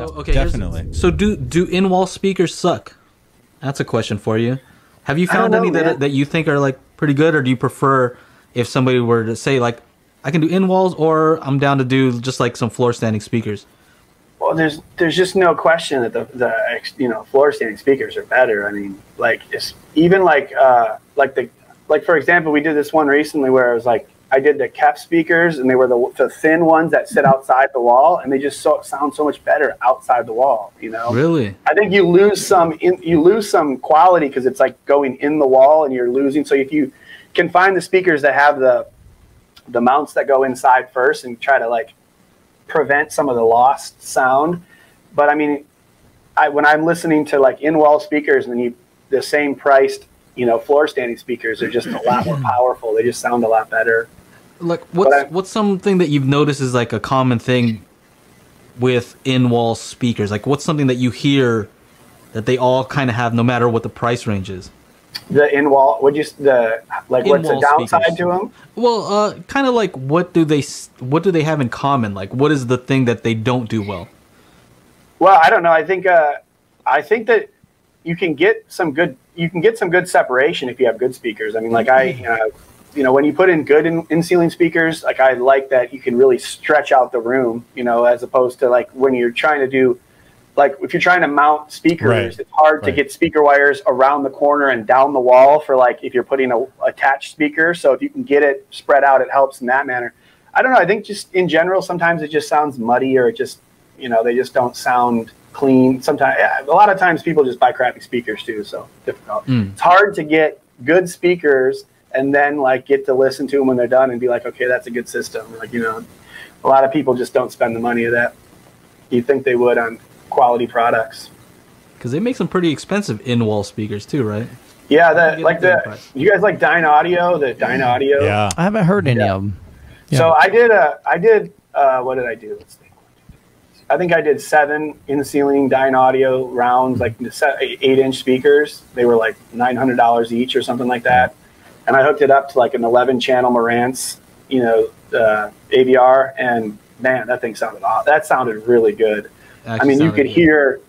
So okay, definitely. So do in-wall speakers suck? That's a question for you. Have you found any that you think are like pretty good, or do you prefer if somebody were to say like I can do in-walls, or I'm down to do just like some floor standing speakers? Well, there's just no question that the floor standing speakers are better. I mean, like it's even like for example, we did this one recently where it was like I did the KEF speakers, and they were the thin ones that sit outside the wall, and they just sound so much better outside the wall. You know, really? I think you lose some quality because it's like going in the wall, and you're losing. So if you can find the speakers that have the mounts that go inside first, and try to like prevent some of the lost sound. But I mean, when I'm listening to like in-wall speakers, and the same priced, floor standing speakers are just a lot more powerful. They just sound a lot better. Like what's something that you've noticed is like a common thing with in-wall speakers? Like what's something that you hear that they all kind of have no matter what the price range is? The in-wall, what's the downside speakers to them? Well, kind of like what do they have in common? Like what is the thing that they don't do well? Well, I don't know. I think that you can get some good separation if you have good speakers. I mean, like when you put in good in-ceiling speakers, like I like that you can really stretch out the room, as opposed to like when you're trying to do, like if you're trying to mount speakers, right, it's hard to get speaker wires around the corner and down the wall for like if you're putting a attached speaker. So if you can get it spread out, it helps in that manner. I don't know. I think just in general, sometimes it just sounds muddy, or it just, they just don't sound clean. Sometimes, a lot of times people just buy crappy speakers too. So difficult. It's hard to get good speakers and then like get to listen to them when they're done and be like, okay, that's a good system. Like, a lot of people just don't spend the money of that. You'd think they would on quality products, because they make some pretty expensive in-wall speakers too, right? Yeah, you guys like Dyna Audio? The Dyna Audio? Yeah, I haven't heard any of them. Yeah. So I did what did I do? Let's think. I think I did 7 in-ceiling Dyna Audio rounds, like 8-inch speakers. They were like $900 each or something like that, and I hooked it up to like an 11-channel Marantz, AVR, and man, that thing sounded really good. I mean, you could hear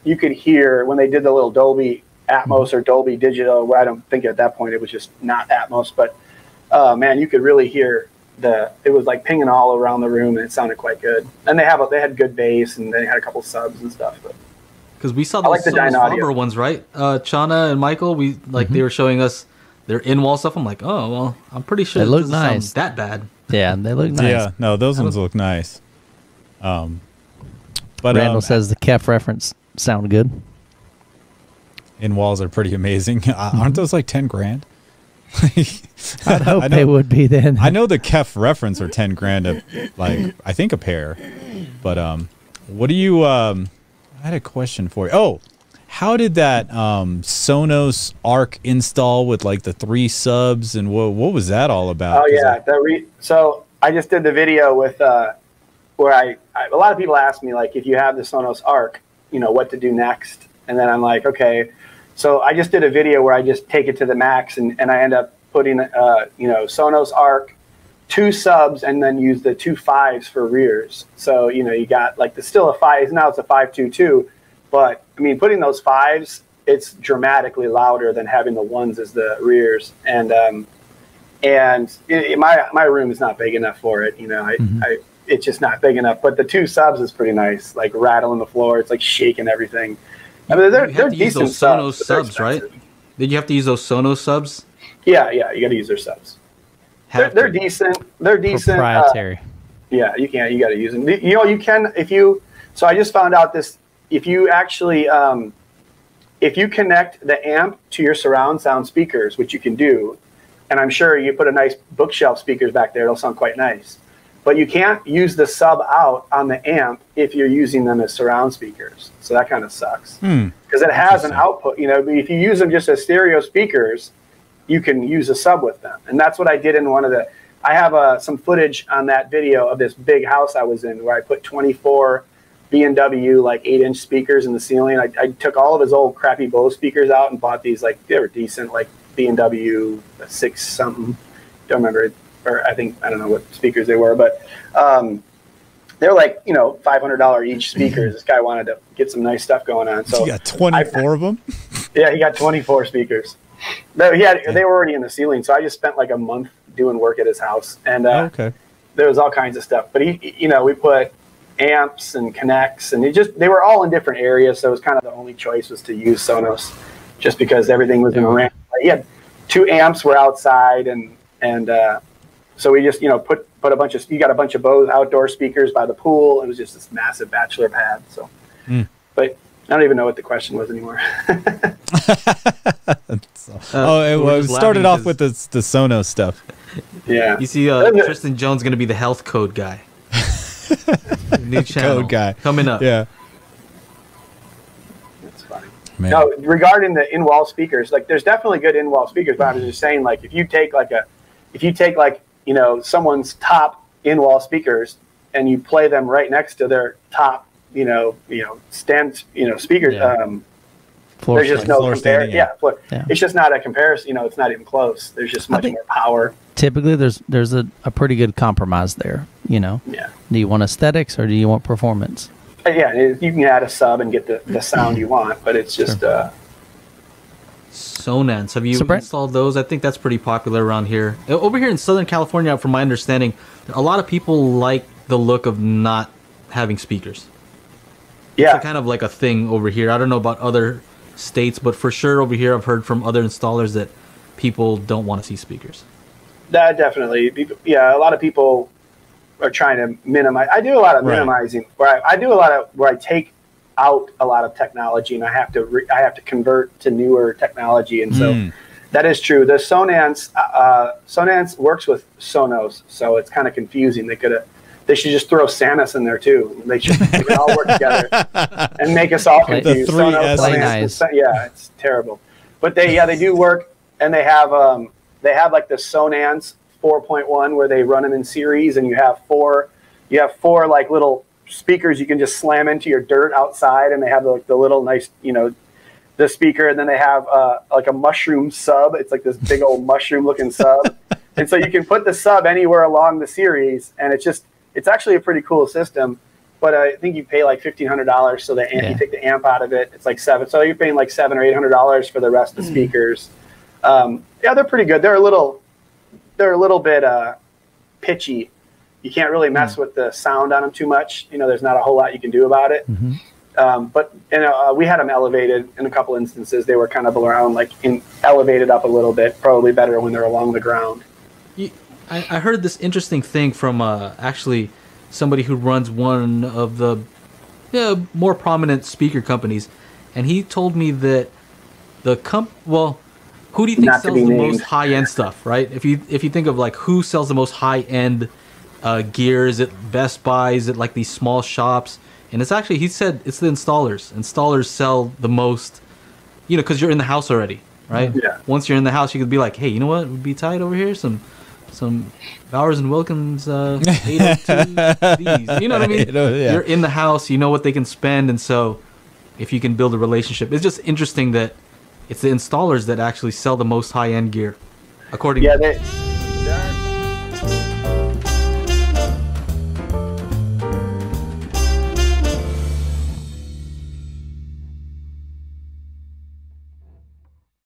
when they did the little Dolby Atmos or Dolby Digital. Well, I don't think at that point it was just not Atmos, but man, you could really hear it was like pinging all around the room, and it sounded quite good. And they had good bass, and they had a couple subs and stuff. But because we saw those Sonos ones, right? Chana and Michael, they were showing us their in-wall stuff. I'm like, oh well, I'm pretty sure they look nice. That bad? Yeah, they look nice. Yeah, no, those ones look nice. But Randall says the KEF reference sound good. In-walls are pretty amazing. Aren't those like 10 grand? I'd hope they would be then. I know the KEF reference are 10 grand, I think a pair. But what do you? I had a question for you. Oh, how did that Sonos Arc install with like the 3 subs, and what was that all about? Oh yeah, so I just did the video with where a lot of people ask me like, if you have the Sonos Arc, what to do next, and then I'm like, okay. So I just did a video where I just take it to the max, and I end up putting, Sonos Arc, 2 subs, and then use the 2 5s for rears. So, you got like still a 5, now it's a 522, but I mean, putting those 5s, it's dramatically louder than having the 1s as the rears. And my room is not big enough for it. It's just not big enough, but the 2 subs is pretty nice, like rattling the floor. It's like shaking everything. I mean, they're decent Sonos subs, right? Did you have to use those Sonos subs? Yeah, you got to use their subs. They're decent. They're decent. Proprietary. Yeah, you got to use them. You can So I just found out this. If you actually, if you connect the amp to your surround sound speakers, which you can do, and I'm sure you put a nice bookshelf speakers back there, it'll sound quite nice. But you can't use the sub out on the amp if you're using them as surround speakers. So that kind of sucks. Because it has an output. If you use them just as stereo speakers, you can use a sub with them. And that's what I did in one of the... I have some footage on that video of this big house I was in where I put 24 B&W like 8-inch speakers in the ceiling. I took all of his old crappy Bose speakers out and bought these, like, they were decent, like B&W 6 something. Don't remember it. Or I don't know what speakers they were, but they're like, you know, $500 each speakers. This guy wanted to get some nice stuff going on. So you got 24 of them? Yeah, he got 24 speakers. No, they were already in the ceiling, so I just spent like a month doing work at his house, and Okay. there was all kinds of stuff. But we put amps and connects, and they were all in different areas, so it was kind of the only choice was to use Sonos, just because everything was in a ramp. He had 2 amps were outside, and so we just put a bunch of got a bunch of Bose outdoor speakers by the pool. It was just this massive bachelor pad. So, but I don't even know what the question was anymore. It started off with the Sonos stuff. Yeah. You see, Tristan Jones going to be the health code guy. New channel Code guy coming up. Yeah. That's funny. Man. No, regarding the in-wall speakers, like there's definitely good in-wall speakers, but I was just saying, like, if you take someone's top in-wall speakers and you play them right next to their top, speakers, there's just no comparison. It's just not a comparison. It's not even close. There's just much more power. Typically, there's a pretty good compromise there. Yeah. Do you want aesthetics or do you want performance? Yeah, you can add a sub and get the sound you want, but it's just Sonance. Have you installed those? I think that's pretty popular around here. Over here in Southern California, from my understanding, a lot of people like the look of not having speakers. Yeah. It's kind of like a thing over here. I don't know about other states, but for sure over here I've heard from other installers that people don't want to see speakers. That definitely. Yeah, a lot of people are trying to minimize. I do a lot of minimizing where I take out a lot of technology, and I have to convert to newer technology, and so that is true. The Sonance works with Sonos, so it's kind of confusing. They should just throw Sanus in there too. They can all work together and make us all confused. The 3S. Yeah, it's terrible. But they do work, and they have like the Sonance 4.1 where they run them in series, and you have four like little speakers you can just slam into your dirt outside, and they have like the little nice the speaker, and then they have like a mushroom sub. It's like this big old mushroom looking sub, and so you can put the sub anywhere along the series, and it's actually a pretty cool system. But I think you pay like $1,500, so you take the amp out of it. It's like $700, so you're paying like $700 or $800 for the rest of the speakers. They're pretty good. They're a little bit pitchy. You can't really mess with the sound on them too much. There's not a whole lot you can do about it. But we had them elevated in a couple instances. They were kind of around elevated up a little bit. Probably better when they're along the ground. I heard this interesting thing from actually somebody who runs one of the more prominent speaker companies, and he told me that who do you think sells the most high-end stuff, right? If you think of like who sells the most high-end gear, is it Best Buy? Is it like these small shops? And it's actually, he said it's the installers. Installers sell the most, because you're in the house already, right? Yeah. Once you're in the house, you could be like, hey, you know what? It would be tight over here. Some Bowers and Wilkins 802Ds. You know what I mean? You're in the house. You know what they can spend. And so if you can build a relationship, it's just interesting that it's the installers that actually sell the most high-end gear, according to